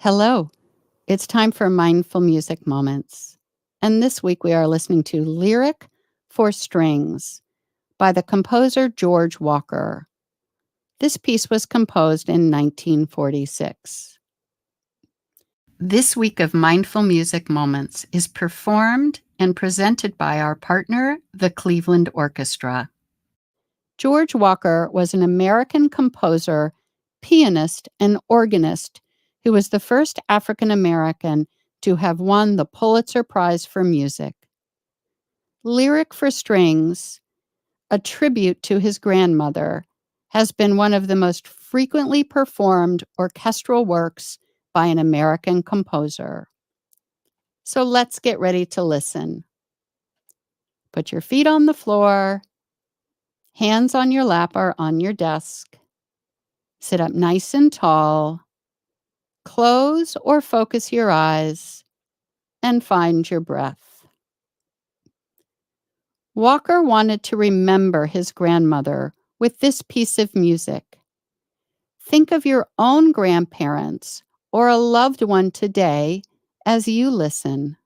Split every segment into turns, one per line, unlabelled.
Hello, it's time for Mindful Music Moments. And this week we are listening to Lyric for Strings by the composer George Walker. This piece was composed in 1946. This week of Mindful Music Moments is performed and presented by our partner, the Cleveland Orchestra. George Walker was an American composer, pianist, and organist who was the first African American to have won the Pulitzer Prize for Music. Lyric for Strings, a tribute to his grandmother, has been one of the most frequently performed orchestral works by an American composer. So let's get ready to listen. Put your feet on the floor, hands on your lap or on your desk. Sit up nice and tall. Close or focus your eyes and find your breath. Walker wanted to remember his grandmother with this piece of music. Think of your own grandparents or a loved one today as you listen.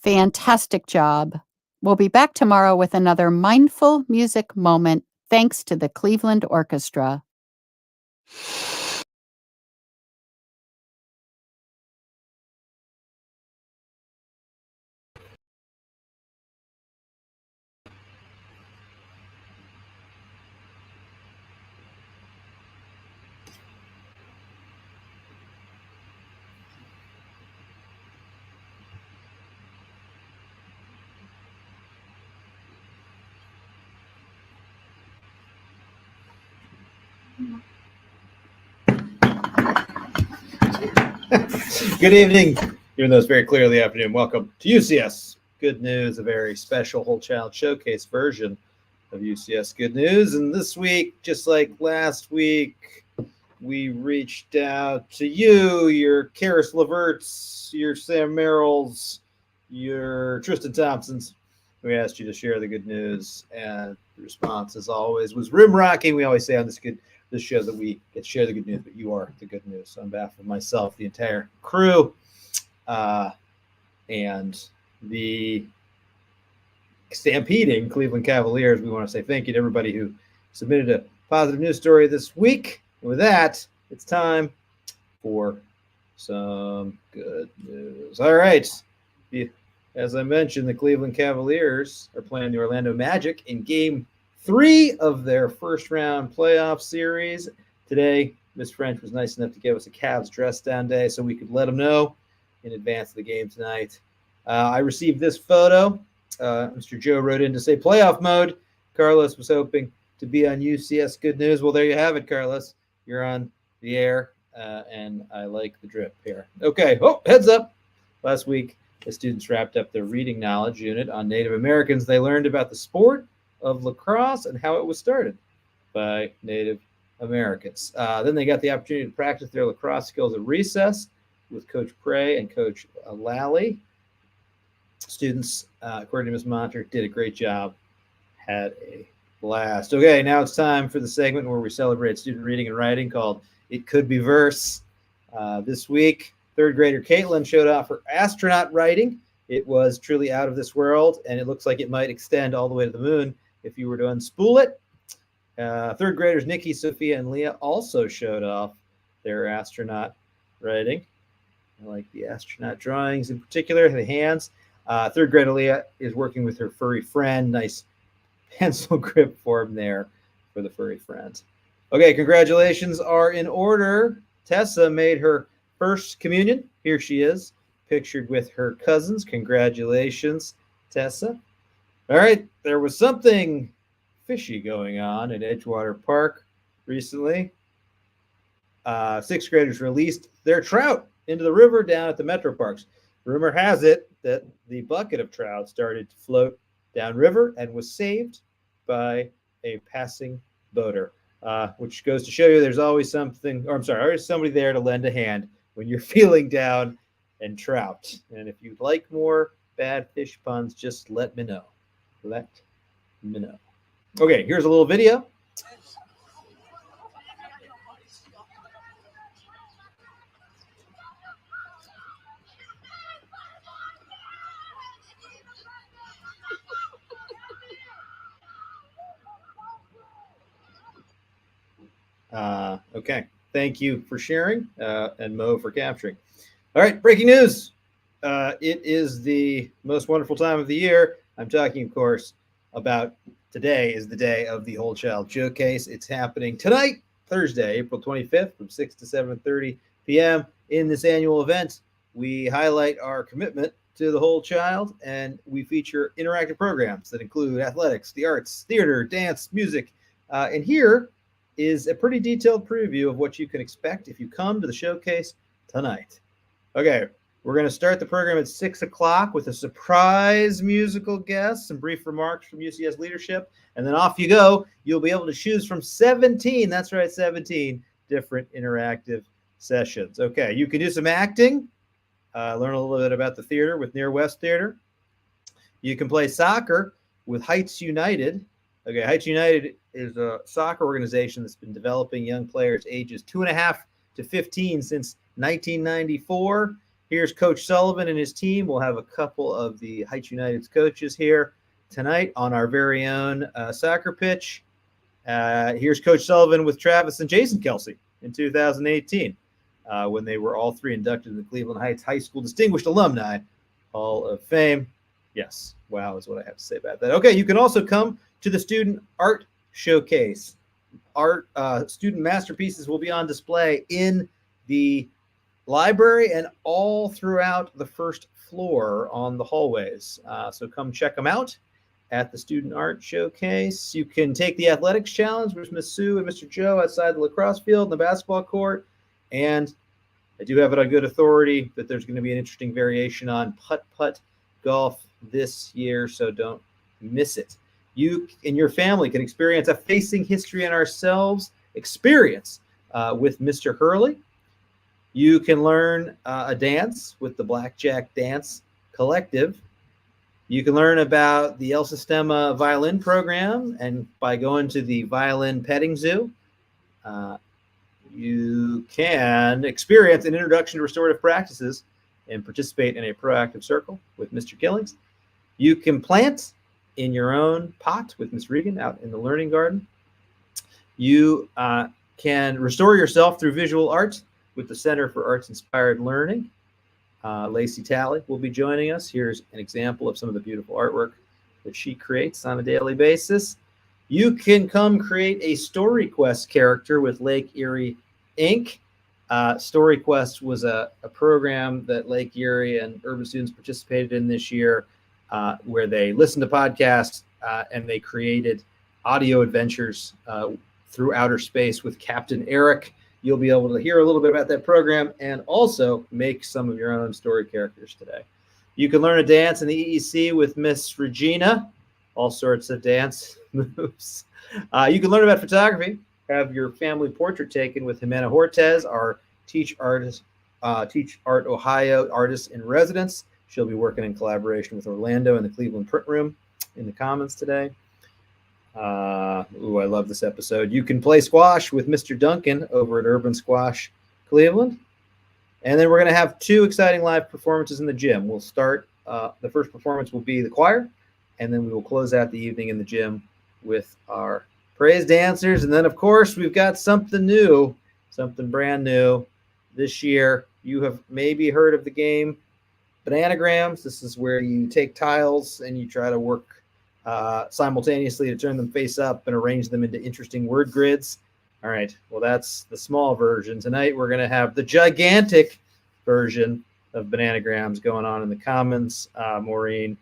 Fantastic job. We'll be back tomorrow with another mindful music moment thanks to the Cleveland Orchestra.
Good evening, even though it's very clearly afternoon. Welcome to UCS Good News, a very special whole child showcase version of UCS Good News. And this week, just like last week, we reached out to you, your Karis Leverts, your Sam Merrills, your Tristan Thompsons. We asked you to share the good news, and the response, as always, was rim-rocking. We always say on this show that we get share the good news, but you are the good news. So on behalf of myself, the entire crew, and the stampeding Cleveland Cavaliers, we want to say thank you to everybody who submitted a positive news story this week. And with that, it's time for some good news. All right. As I mentioned, the Cleveland Cavaliers are playing the Orlando Magic in Game 3 of their first-round playoff series. Today, Miss French was nice enough to give us a Cavs dress-down day so we could let them know in advance of the game tonight. I received this photo. Mr. Joe wrote in to say, playoff mode. Carlos was hoping to be on UCS Good News. Well, there you have it, Carlos. You're on the air, and I like the drip here. Okay. Oh, heads up. Last week, the students wrapped up their reading knowledge unit on Native Americans. They learned about the sport of lacrosse and how it was started by Native Americans. Then they got the opportunity to practice their lacrosse skills at recess with Coach Prey and Coach Lally. Students, according to Ms. Monter, did a great job, had a blast. Okay, now it's time for the segment where we celebrate student reading and writing called It Could Be Verse. This week, third grader Caitlin showed off her astronaut writing. It was truly out of this world, and it looks like it might extend all the way to the moon if you were to unspool it. Third graders Nikki, Sophia, and Leah also showed off their astronaut writing. I like the astronaut drawings in particular, the hands. Third grader Leah is working with her furry friend. Nice pencil grip form there for the furry friend. Okay, congratulations are in order. Tessa made her first communion. Here she is, pictured with her cousins. Congratulations, Tessa. All right, there was something fishy going on at Edgewater Park recently. Sixth graders released their trout into the river down at the Metro Parks. Rumor has it that the bucket of trout started to float downriver and was saved by a passing boater, which goes to show you there's always always somebody there to lend a hand when you're feeling down and trout. And if you'd like more bad fish puns, just let me know. Let me know. Okay, here's a little video. Okay, thank you for sharing, and Mo for capturing. All right, breaking news. It is the most wonderful time of the year. I'm talking, of course, about today is the day of the Whole Child Showcase. It's happening tonight, Thursday, April 25th, from 6 to 7:30 p.m. In this annual event, we highlight our commitment to the whole child, and we feature interactive programs that include athletics, the arts, theater, dance, music, and here is a pretty detailed preview of what you can expect if you come to the showcase tonight. Okay, we're going to start the program at 6 o'clock with a surprise musical guest, some brief remarks from UCS leadership, and then off you go. You'll be able to choose from 17, that's right, 17 different interactive sessions. Okay, you can do some acting, learn a little bit about the theater with Near West Theater. You can play soccer with Heights United. Okay, Heights United is a soccer organization that's been developing young players ages 2.5 to 15 since 1994. Here's Coach Sullivan and his team. We'll have a couple of the Heights United's coaches here tonight on our very own soccer pitch. Here's Coach Sullivan with Travis and Jason Kelsey in 2018 when they were all three inducted in the Cleveland Heights High School Distinguished Alumni Hall of Fame. Yes, wow is what I have to say about that. Okay, you can also come to the Student Art Showcase. Art student masterpieces will be on display in the library and all throughout the first floor on the hallways. So come check them out. at the Student Art Showcase. You can take the Athletics Challenge with Miss Sue and Mr. Joe outside the lacrosse field and the basketball court. And I do have it on good authority that there's going to be an interesting variation on putt-putt golf this year, so don't miss it. You and your family can experience a Facing History and Ourselves experience with Mr. Hurley. You can learn a dance with the Blackjack Dance Collective. You can learn about the El Sistema violin program and by going to the Violin Petting Zoo. You can experience an introduction to restorative practices and participate in a proactive circle with Mr. Killings. You can plant in your own pot with Miss Regan out in the learning garden. You can restore yourself through visual art with the Center for Arts Inspired Learning. Lacey Talley will be joining us. Here's an example of some of the beautiful artwork that she creates on a daily basis. You can come create a Story Quest character with Lake Erie Inc. Story Quest was a program that Lake Erie and urban students participated in this year where they listened to podcasts and they created audio adventures through outer space with Captain Eric. You'll be able to hear a little bit about that program and also make some of your own story characters today. You can learn a dance in the EEC with Miss Regina, all sorts of dance moves. You can learn about photography, have your family portrait taken with Jimena Hortez, our Teach Art Ohio artist in residence. She'll be working in collaboration with Orlando and the Cleveland Print Room in the Commons today. I love this episode. You can play squash with Mr. Duncan over at Urban Squash Cleveland. And then we're going to have 2 exciting live performances in the gym. We'll start, the first performance will be the choir, and then we will close out the evening in the gym with our praise dancers. And then, of course, we've got something new, something brand new this year. You have maybe heard of the game Bananagrams. This is where you take tiles and you try to work simultaneously to turn them face up and arrange them into interesting word grids. All right, well, that's the small version. Tonight, we're going to have the gigantic version of Bananagrams going on in the Commons. Maureen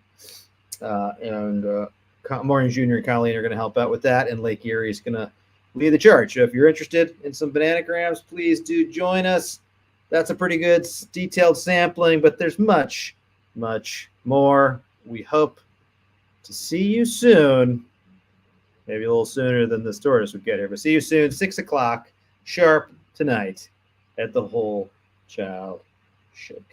Jr. and Colleen are going to help out with that, and Lake Erie is going to lead the charge. So if you're interested in some Bananagrams, please do join us. That's a pretty good detailed sampling, but there's much, much more. We hope to see you soon. Maybe a little sooner than the stores would get here, but see you soon, 6 o'clock sharp tonight at the Whole Child Showcase.